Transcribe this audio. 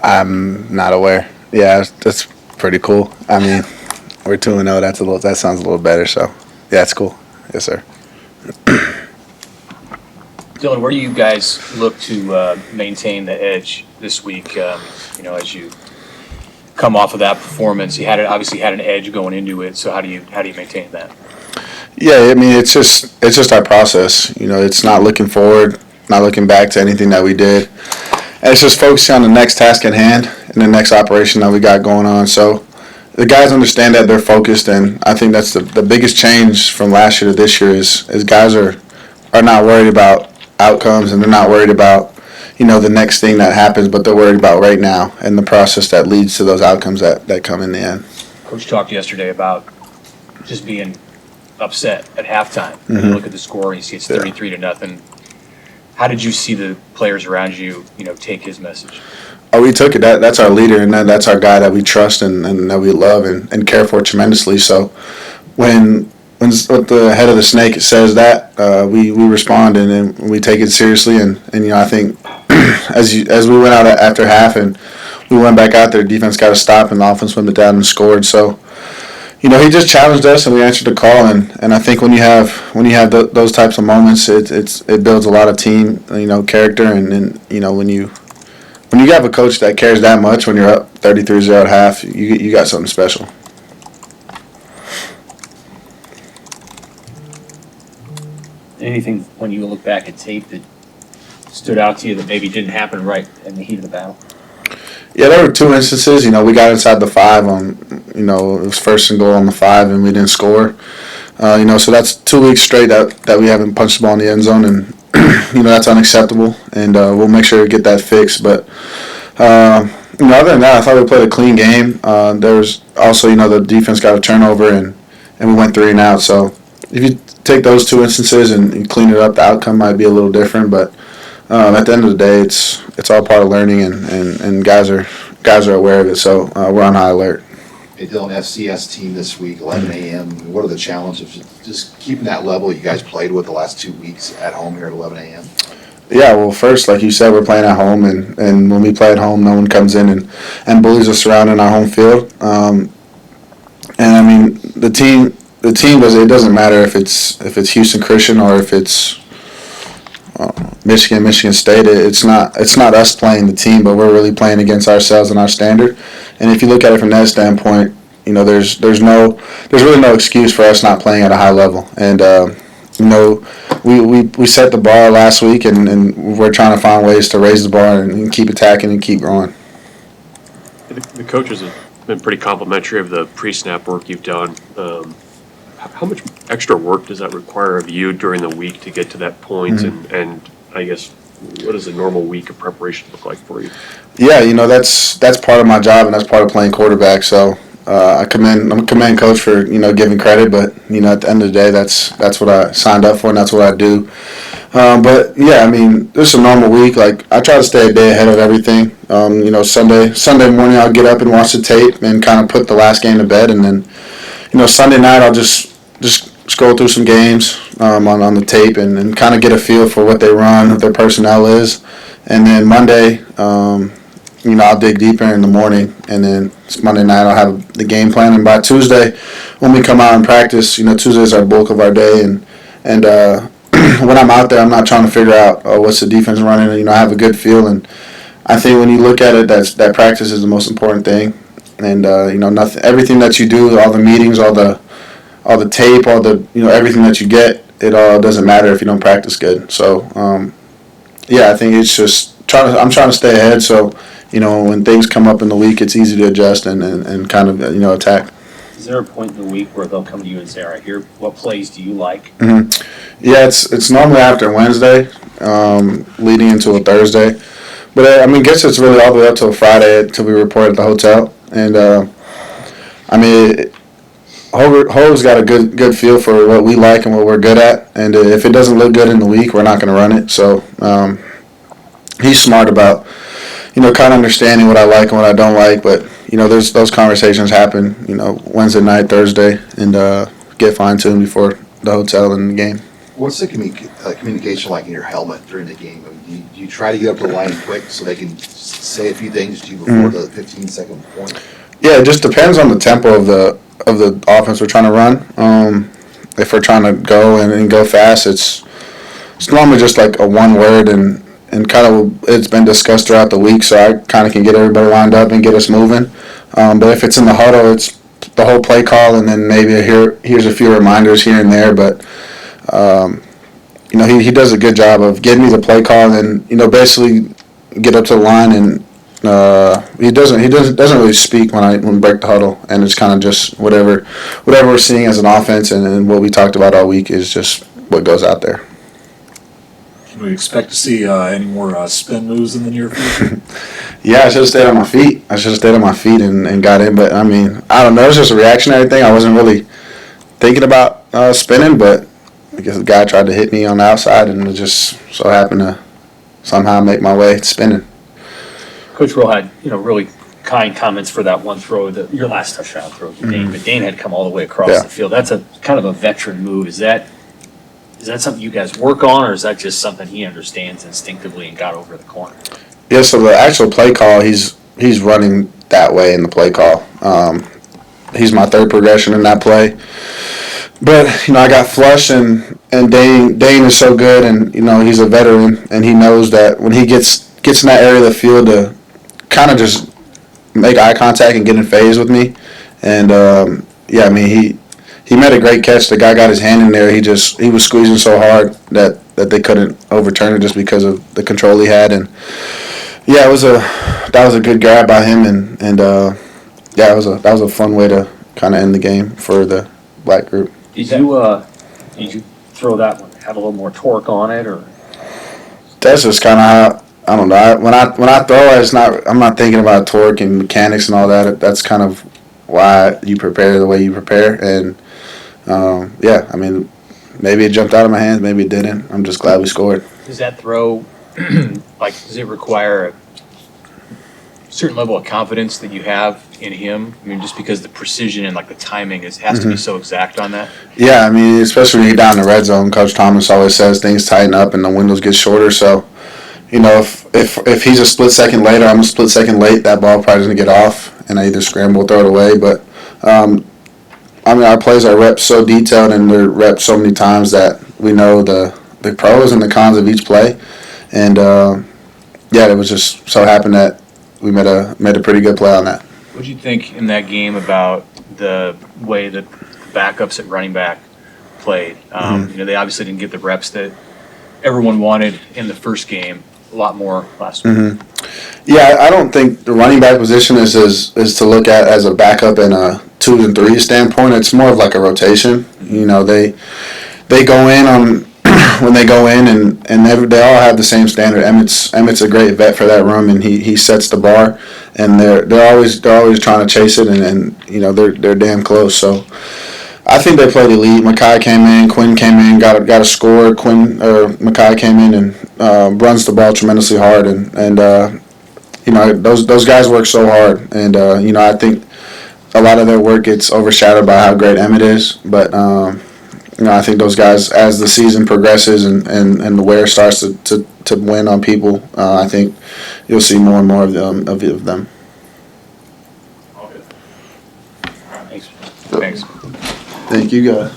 I'm not aware. Yeah, that's pretty cool. I mean, we're 2-0. That sounds a little better. So, yeah, it's cool. Yes, sir. Dylan, where do you guys look to maintain the edge this week? As you come off of that performance, you obviously had an edge going into it. So how do you maintain that? Yeah, I mean, it's just our process. It's not looking forward, not looking back to anything that we did. And it's just focusing on the next task at hand and the next operation that we got going on. So the guys understand that they're focused, and I think that's the biggest change from last year to this year is guys are not worried about outcomes, and they're not worried about the next thing that happens, but they're worried about right now and the process that leads to those outcomes that come in the end. Coach talked yesterday about just being upset at halftime. Mm-hmm. You look at the score and you see it's 33-0. How did you see the players around you, take his message? Oh, we took it. That's our leader, and that's our guy that we trust and that we love and care for tremendously. So when the head of the snake says that, we respond and we take it seriously. And I think as we went out after half and we went back out there, defense got to stop and the offense went down and scored. So he just challenged us and we answered the call. And I think when you have those types of moments, it builds a lot of team character and when you have a coach that cares that much when you're up 33-0 at half, you got something special. Anything when you look back at tape that stood out to you that maybe didn't happen right in the heat of the battle? Yeah, there were two instances. We got inside the 5 on, it was 1st and goal on the 5 and we didn't score. So that's 2 weeks straight that we haven't punched the ball in the end zone, and that's unacceptable, and we'll make sure to get that fixed. But other than that, I thought we played a clean game. There was also, the defense got a turnover and we went 3 and out. So if you take those 2 instances and clean it up, the outcome might be a little different. But at the end of the day, it's all part of learning, and guys are aware of it. So we're on high alert. Hey, Dylan, FCS team this week, 11 a.m. What are the challenges just keeping that level you guys played with the last 2 weeks at home here at 11 a.m.? Yeah, well, first, like you said, we're playing at home, and when we play at home, no one comes in and bullies us around in our home field. And I mean, the team it doesn't matter if it's Houston Christian or if it's Michigan State. It's not us playing the team, but we're really playing against ourselves and our standard. And if you look at it from that standpoint, there's really no excuse for us not playing at a high level. And we set the bar last week, and we're trying to find ways to raise the bar and keep attacking and keep growing. The coaches have been pretty complimentary of the pre-snap work you've done. How much extra work does that require of you during the week to get to that point? Mm-hmm. And I guess, what does a normal week of preparation look like for you? Yeah, that's part of my job, and that's part of playing quarterback. So I'm a command coach for giving credit, but at the end of the day, that's what I signed up for, and that's what I do. But yeah, I mean, this is a normal week. Like, I try to stay a day ahead of everything. Sunday morning I'll get up and watch the tape and kind of put the last game to bed, and then Sunday night I'll just scroll through some games on the tape and kind of get a feel for what they run, what their personnel is, and then Monday, I'll dig deeper in the morning, and then Monday night I'll have the game plan, and by Tuesday, when we come out and practice, Tuesday is our bulk of our day, and when I'm out there, I'm not trying to figure out what's the defense running. I have a good feel, and I think when you look at it, that practice is the most important thing, and everything that you do, all the meetings, all the tape, all the everything that you get, it all doesn't matter if you don't practice good. So I think it's just I'm trying to stay ahead. So when things come up in the week, it's easy to adjust and kind of attack. Is there a point in the week where they'll come to you and say, "All right, here, what plays do you like?" Mm-hmm. Yeah, it's normally after Wednesday, leading into a Thursday, but I mean, guess it's really all the way up till Friday until we report at the hotel, and I mean. Ho's got a good feel for what we like and what we're good at, and if it doesn't look good in the week, we're not going to run it. So he's smart about kind of understanding what I like and what I don't like. But there's those conversations happen Wednesday night, Thursday, and get fine-tuned before the hotel and the game. What's the communication like in your helmet during the game? I mean, do do you try to get up to the line quick so they can say a few things to you before the 15-second point? Yeah, it just depends on the tempo of the offense we're trying to run. If we're trying to go and go fast, it's normally just like a one word and kind of it's been discussed throughout the week, so I kind of can get everybody lined up and get us moving. But if it's in the huddle, it's the whole play call, and then maybe here's a few reminders here and there. But he does a good job of getting me the play call, and then basically get up to the line, and he doesn't really speak when we break the huddle, and it's kind of just whatever we're seeing as an offense, and what we talked about all week is just what goes out there. Can we expect to see any more spin moves in the near future? Yeah, I should have stayed on my feet. And got in, but I mean, I don't know. It's just a reactionary thing. I wasn't really thinking about spinning, but I guess the guy tried to hit me on the outside, and it just so happened to somehow make my way spinning. Coach Rowe had, really kind comments for that one throw, your last touchdown throw to Dane, but Dane had come all the way across the field. That's a kind of a veteran move. Is that something you guys work on, or is that just something he understands instinctively and got over the corner? Yeah, so the actual play call, he's running that way in the play call. He's my third progression in that play. But, I got flushed, and Dane is so good, and, he's a veteran, and he knows that when he gets in that area of the field to kind of just make eye contact and get in phase with me. And, he made a great catch. The guy got his hand in there. He was squeezing so hard that they couldn't overturn it just because of the control he had. And, yeah, that was a good grab by him, and that was a fun way to kind of end the game for the black group. Did you throw that one? Have a little more torque on it, or? That's just kind of how, I don't know. When I throw it, I'm not thinking about torque and mechanics and all that. That's kind of why you prepare the way you prepare. And maybe it jumped out of my hands, maybe it didn't. I'm just glad we scored. Does that throw, does it require a certain level of confidence that you have in him? I mean, just because the precision and the timing has to be so exact on that. Yeah, I mean, especially when you get down in the red zone, Coach Thomas always says things tighten up and the windows get shorter. So, if he's a split second later, I'm a split second late, that ball probably doesn't get off, and I either scramble or throw it away. But our plays are repped so detailed, and they're repped so many times that we know the pros and the cons of each play. And it was just so happened that we made a pretty good play on that. What do you think in that game about the way that backups at running back played? They obviously didn't get the reps that everyone wanted in the first game. A lot more last week. Yeah, I don't think the running back position is to look at as a backup in a 2 and 3 standpoint. It's more of like a rotation. They go in on when they go in, and they all have the same standard. Emmett's a great vet for that room, and he sets the bar, and they're always trying to chase it, and they're damn close. So I think they played elite. Makai came in, Quinn came in, got a score. Makai came in and runs the ball tremendously hard, and those guys work so hard, and I think a lot of their work gets overshadowed by how great Emmett is, but I think those guys, as the season progresses and the wear starts to win on people, I think you'll see more and more of them. Thanks. Thank you, guys.